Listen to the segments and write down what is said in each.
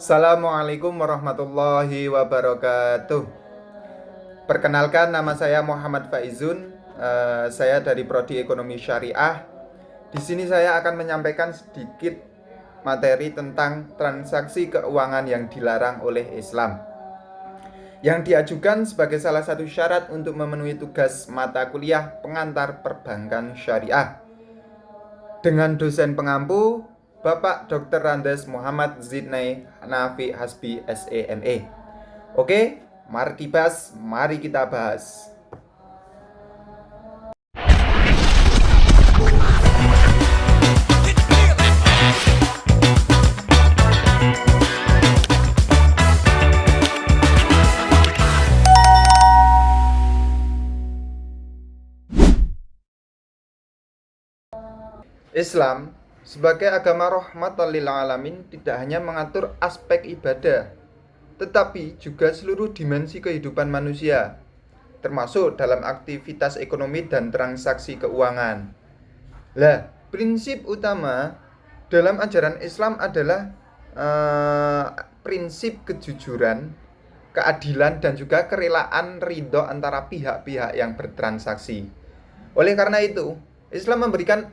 Assalamualaikum warahmatullahi wabarakatuh. Perkenalkan, nama saya Muhammad Faizun. Saya dari Prodi Ekonomi Syariah. Di sini saya akan menyampaikan sedikit materi tentang transaksi keuangan yang dilarang oleh Islam, yang diajukan sebagai salah satu syarat untuk memenuhi tugas mata kuliah pengantar perbankan syariah. Dengan dosen pengampu, Bapak Dr. Randes Muhammad Zidnai Hanafi Hasbi SEME. Oke, mari kita bahas. Islam sebagai agama rahmatan lil alamin tidak hanya mengatur aspek ibadah, tetapi juga seluruh dimensi kehidupan manusia, termasuk dalam aktivitas ekonomi dan transaksi keuangan. Prinsip utama dalam ajaran Islam adalah prinsip kejujuran, keadilan, dan juga kerelaan ridho antara pihak-pihak yang bertransaksi. Oleh karena itu, Islam memberikan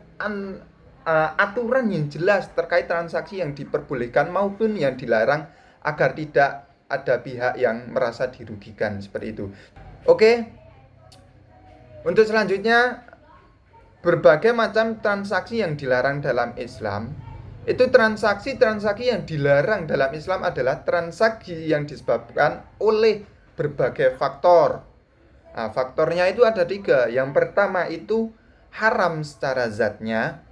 aturan yang jelas terkait transaksi yang diperbolehkan maupun yang dilarang agar tidak ada pihak yang merasa dirugikan, seperti itu. Oke. Untuk selanjutnya, berbagai macam transaksi yang dilarang dalam Islam. Itu transaksi yang dilarang dalam Islam adalah transaksi yang disebabkan oleh berbagai faktor. Nah, faktornya itu ada 3. Yang pertama itu haram secara zatnya.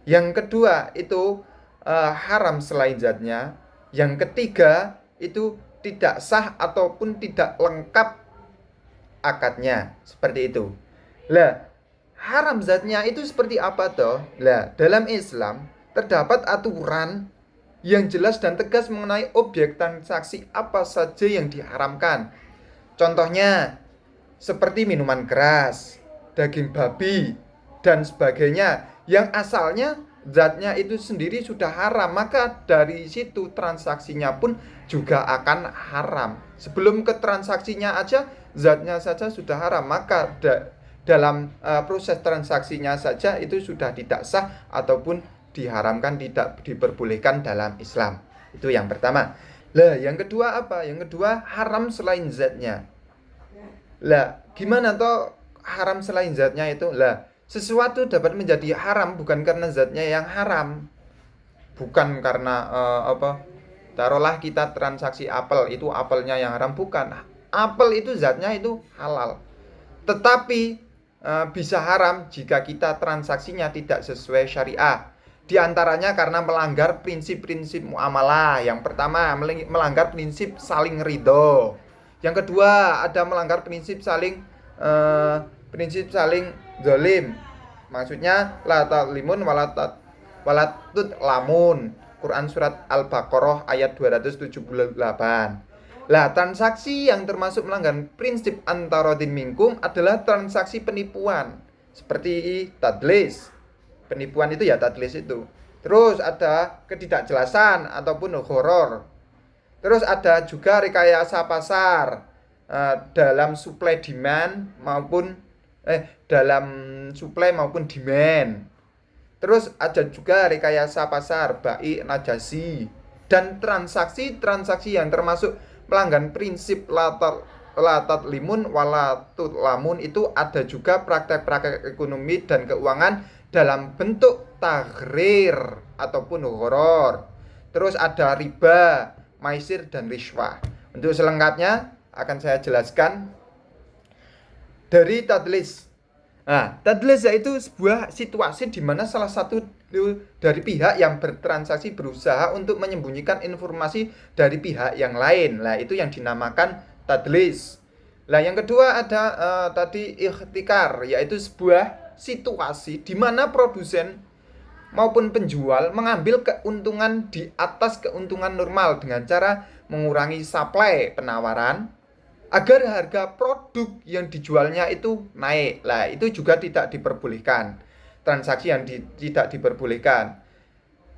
Yang kedua itu haram selain zatnya. Yang ketiga itu tidak sah ataupun tidak lengkap akadnya. Seperti itu. Haram zatnya itu seperti apa toh? Dalam Islam terdapat aturan yang jelas dan tegas mengenai objek transaksi apa saja yang diharamkan. Contohnya seperti minuman keras, daging babi, dan sebagainya, yang asalnya zatnya itu sendiri sudah haram, maka dari situ transaksinya pun juga akan haram. Sebelum ke transaksinya aja zatnya saja sudah haram, maka dalam proses transaksinya saja itu sudah tidak sah ataupun diharamkan, tidak diperbolehkan dalam Islam. Itu yang pertama. Yang kedua apa? Yang kedua haram selain zatnya. Gimana toh haram selain zatnya itu? Sesuatu dapat menjadi haram bukan karena zatnya yang haram. Bukan karena taruhlah kita transaksi apel, itu apelnya yang haram, bukan. Apel itu zatnya itu halal. Tetapi bisa haram jika kita transaksinya tidak sesuai syariah. Di antaranya karena melanggar prinsip-prinsip muamalah. Yang pertama, melanggar prinsip saling ridho. Yang kedua, ada melanggar prinsip saling zalim. Maksudnya la ta'limun walatut lamun. Quran surat Al-Baqarah ayat 278. Transaksi yang termasuk melanggar prinsip antarodin minkum adalah transaksi penipuan, seperti tadlis. Penipuan itu ya tadlis itu. Terus ada ketidakjelasan ataupun horor. Terus ada juga rekayasa pasar dalam supply maupun demand. Terus ada juga rekayasa pasar bai najasi, dan transaksi yang termasuk pelanggan prinsip latat limun walatut lamun itu ada juga praktek-praktek ekonomi dan keuangan dalam bentuk taghrir ataupun horor. Terus ada riba, maisir, dan riswah. Untuk selengkapnya akan saya jelaskan dari tadlis. Tadlis yaitu sebuah situasi di mana salah satu dari pihak yang bertransaksi berusaha untuk menyembunyikan informasi dari pihak yang lain. Itu yang dinamakan tadlis. Yang kedua ada tadi ikhtikar, yaitu sebuah situasi di mana produsen maupun penjual mengambil keuntungan di atas keuntungan normal dengan cara mengurangi supply penawaran agar harga produk yang dijualnya itu naik. Itu juga tidak diperbolehkan. Transaksi yang tidak diperbolehkan.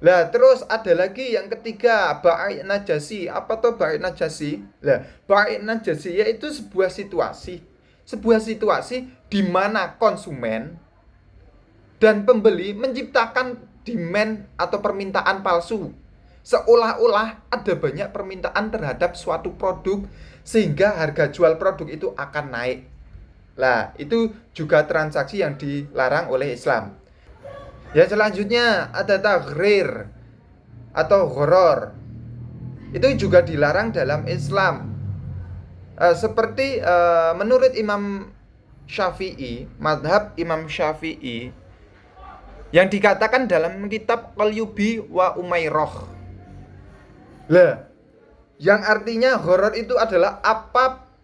Lah terus ada lagi yang ketiga, bai' najasi. Apa tuh bai' najasi? Lah, bai' najasi yaitu sebuah situasi. Sebuah situasi di mana konsumen dan pembeli menciptakan demand atau permintaan palsu. Seolah-olah ada banyak permintaan terhadap suatu produk sehingga harga jual produk itu akan naik. Lah, itu juga transaksi yang dilarang oleh Islam. Ya selanjutnya ada taghrir atau gharar. Itu juga dilarang dalam Islam. Seperti menurut Imam Syafi'i, madhab Imam Syafi'i yang dikatakan dalam kitab Qalyubi wa Umairah. Lah, yang artinya gharar itu adalah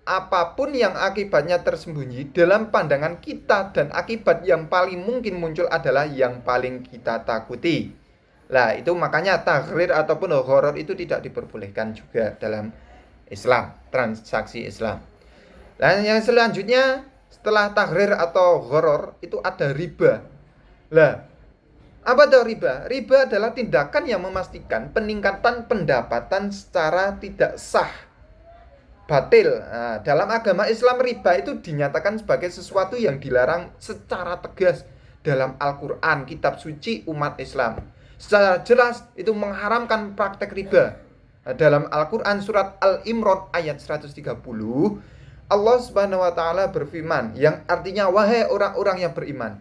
apapun yang akibatnya tersembunyi dalam pandangan kita dan akibat yang paling mungkin muncul adalah yang paling kita takuti. Lah, itu makanya taghrir ataupun gharar itu tidak diperbolehkan juga dalam Islam, transaksi Islam. Dan yang selanjutnya setelah taghrir atau gharar itu ada riba. Lah, apa itu riba? Riba adalah tindakan yang memastikan peningkatan pendapatan secara tidak sah, batil. Nah, dalam agama Islam riba itu dinyatakan sebagai sesuatu yang dilarang secara tegas dalam Al-Quran, kitab suci umat Islam. Secara jelas itu mengharamkan praktek riba. Nah, dalam Al-Quran surat Al-Imran ayat 130, Allah Subhanahu wa taala berfirman yang artinya, wahai orang-orang yang beriman,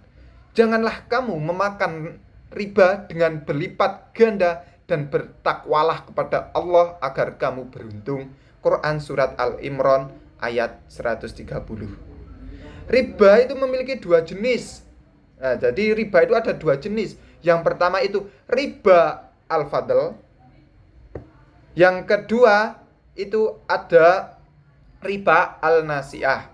janganlah kamu memakan riba dengan berlipat ganda dan bertakwalah kepada Allah agar kamu beruntung. Quran surat Al-Imran ayat 130. Riba itu memiliki dua jenis. Nah, jadi riba itu ada dua jenis. Yang pertama itu riba al-fadl. Yang kedua itu ada riba al-nasi'ah.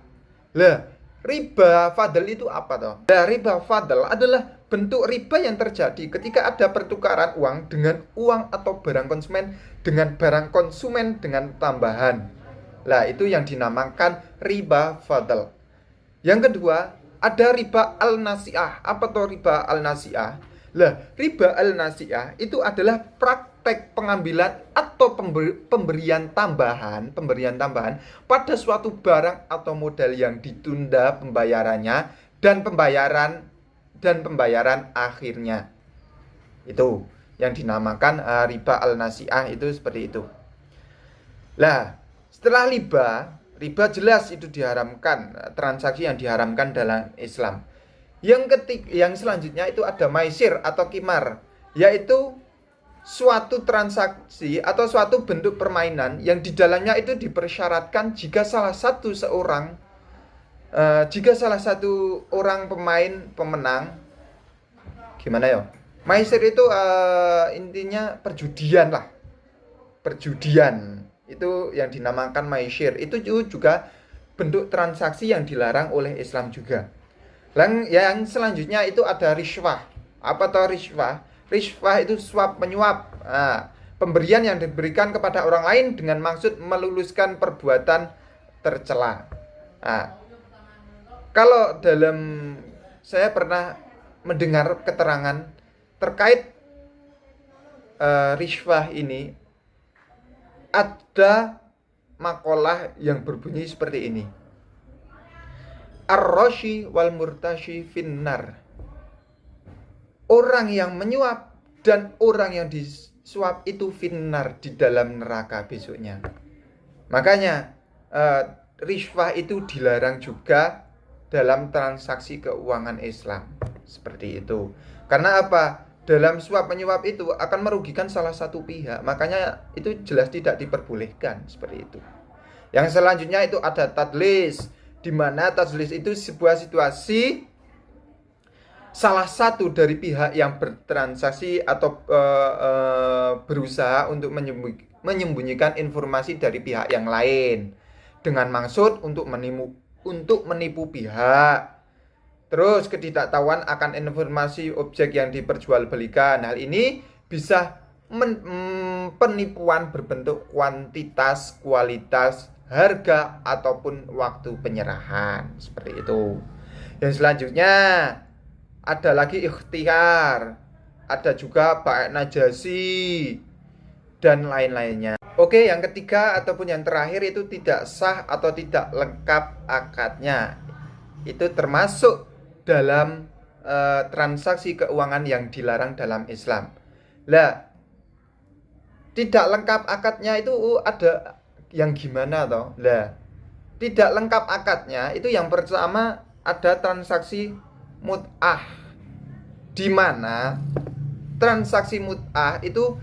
Lah, riba fadl itu apa toh? Nah, riba fadl adalah bentuk riba yang terjadi ketika ada pertukaran uang dengan uang atau barang konsumen dengan barang konsumen dengan tambahan. Lah, itu yang dinamakan riba fadl. Yang kedua, ada riba al-nasi'ah. Apa tuh riba al-nasi'ah? Lah, riba al-nasi'ah itu adalah praktek pengambilan atau pemberian tambahan pada suatu barang atau modal yang ditunda pembayarannya dan pembayaran akhirnya. Itu yang dinamakan riba al-nasi'ah, itu seperti itu. Lah, setelah riba jelas itu diharamkan, transaksi yang diharamkan dalam Islam. Yang selanjutnya itu ada maisir atau qimar, yaitu suatu transaksi atau suatu bentuk permainan yang di dalamnya itu dipersyaratkan jika salah satu orang pemenang, gimana ya? Maisir itu intinya perjudian lah. Perjudian itu yang dinamakan maisir. Itu juga bentuk transaksi yang dilarang oleh Islam juga. Yang selanjutnya itu ada riswah. Apa tuh riswah? Riswah itu suap menyuap. Pemberian yang diberikan kepada orang lain dengan maksud meluluskan perbuatan tercela. Kalau dalam saya pernah mendengar keterangan terkait riswah ini, ada makalah yang berbunyi seperti ini. Ar-rashi wal murtashi finnar. Orang yang menyuap dan orang yang disuap itu finnar, di dalam neraka besoknya. Makanya riswah itu dilarang juga dalam transaksi keuangan Islam. Seperti itu. Karena apa? Dalam suap menyuap itu akan merugikan salah satu pihak. Makanya itu jelas tidak diperbolehkan. Seperti itu. Yang selanjutnya itu ada tadlis, di mana tadlis itu sebuah situasi salah satu dari pihak yang bertransaksi atau berusaha untuk menyembunyikan informasi dari pihak yang lain dengan maksud untuk menipu pihak. Terus ketidaktahuan akan informasi objek yang diperjualbelikan. Hal ini bisa penipuan berbentuk kuantitas, kualitas, harga ataupun waktu penyerahan, seperti itu. Yang selanjutnya ada lagi ikhtiar. ada juga Pak Najasi, dan lain-lainnya. Oke, yang ketiga ataupun yang terakhir itu tidak sah atau tidak lengkap akadnya. Itu termasuk dalam transaksi keuangan yang dilarang dalam Islam. Lah, tidak lengkap akadnya itu ada yang gimana toh? Lah, tidak lengkap akadnya itu yang pertama ada transaksi mut'ah, di mana transaksi mut'ah itu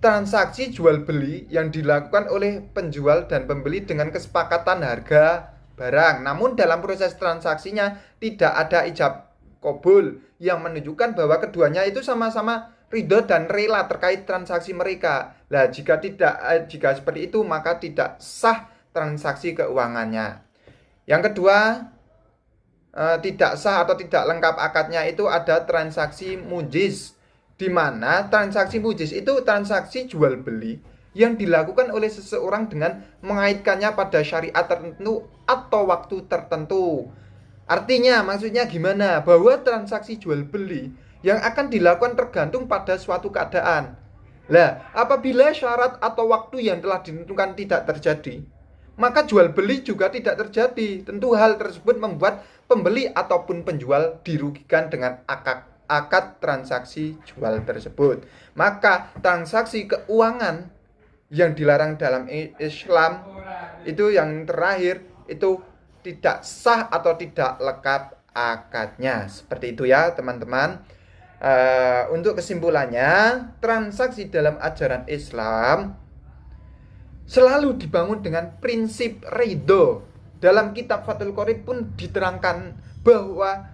transaksi jual beli yang dilakukan oleh penjual dan pembeli dengan kesepakatan harga barang. Namun dalam proses transaksinya tidak ada ijab kabul yang menunjukkan bahwa keduanya itu sama-sama ridho dan rela terkait transaksi mereka. Nah, jika seperti itu maka tidak sah transaksi keuangannya. Yang kedua, tidak sah atau tidak lengkap akadnya itu ada transaksi mujiz, di mana transaksi mujiz itu transaksi jual beli yang dilakukan oleh seseorang dengan mengaitkannya pada syariat tertentu atau waktu tertentu. Artinya, maksudnya gimana? Bahwa transaksi jual beli yang akan dilakukan tergantung pada suatu keadaan. Lah, apabila syarat atau waktu yang telah ditentukan tidak terjadi, maka jual beli juga tidak terjadi. Tentu hal tersebut membuat pembeli ataupun penjual dirugikan dengan akad transaksi jual tersebut. Maka transaksi keuangan yang dilarang dalam Islam itu yang terakhir itu tidak sah atau tidak lengkap akadnya. Seperti itu ya teman-teman. Untuk kesimpulannya, transaksi dalam ajaran Islam selalu dibangun dengan prinsip ridho. Dalam kitab Fathul Qorib pun diterangkan bahwa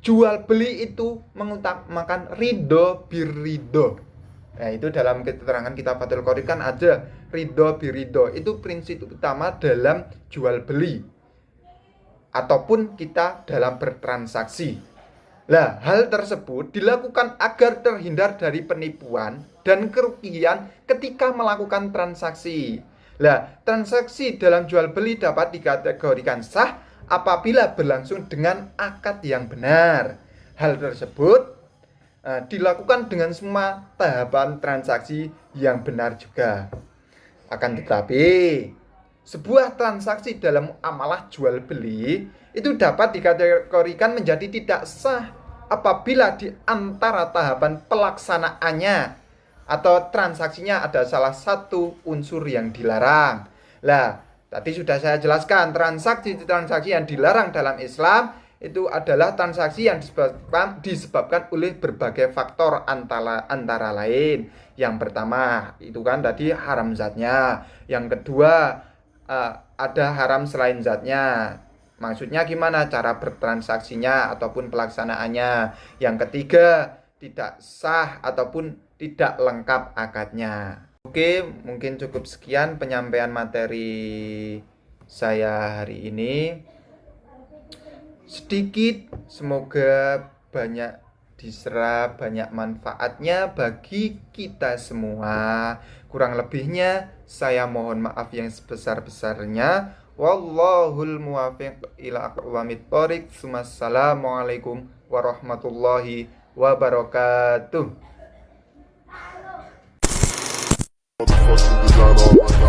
jual beli itu mengutamakan ridho birridho. Nah, itu dalam keterangan kitab Fathul Qorib kan ada ridho birridho. Itu prinsip utama dalam jual beli ataupun kita dalam bertransaksi. Nah, hal tersebut dilakukan agar terhindar dari penipuan dan kerugian ketika melakukan transaksi. Nah, transaksi dalam jual beli dapat dikategorikan sah apabila berlangsung dengan akad yang benar. Hal tersebut dilakukan dengan semua tahapan transaksi yang benar juga. Akan tetapi, sebuah transaksi dalam amalah jual beli itu dapat dikategorikan menjadi tidak sah apabila di antara tahapan pelaksanaannya atau transaksinya ada salah satu unsur yang dilarang. Lah, tadi sudah saya jelaskan, transaksi yang dilarang dalam Islam itu adalah transaksi yang disebabkan oleh berbagai faktor antara lain. Yang pertama, itu kan tadi haram zatnya. Yang kedua, ada haram selain zatnya. Maksudnya gimana cara bertransaksinya ataupun pelaksanaannya. Yang ketiga, tidak sah ataupun tidak lengkap akadnya. Oke, mungkin cukup sekian penyampaian materi saya hari ini. Sedikit, semoga banyak diserap, banyak manfaatnya bagi kita semua. Kurang lebihnya, saya mohon maaf yang sebesar-besarnya. Wallahul muwaffiq ila aqwamit thoriq. Assalamualaikum warahmatullahi wabarakatuh. Motherfucking design all right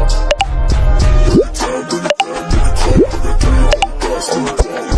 now.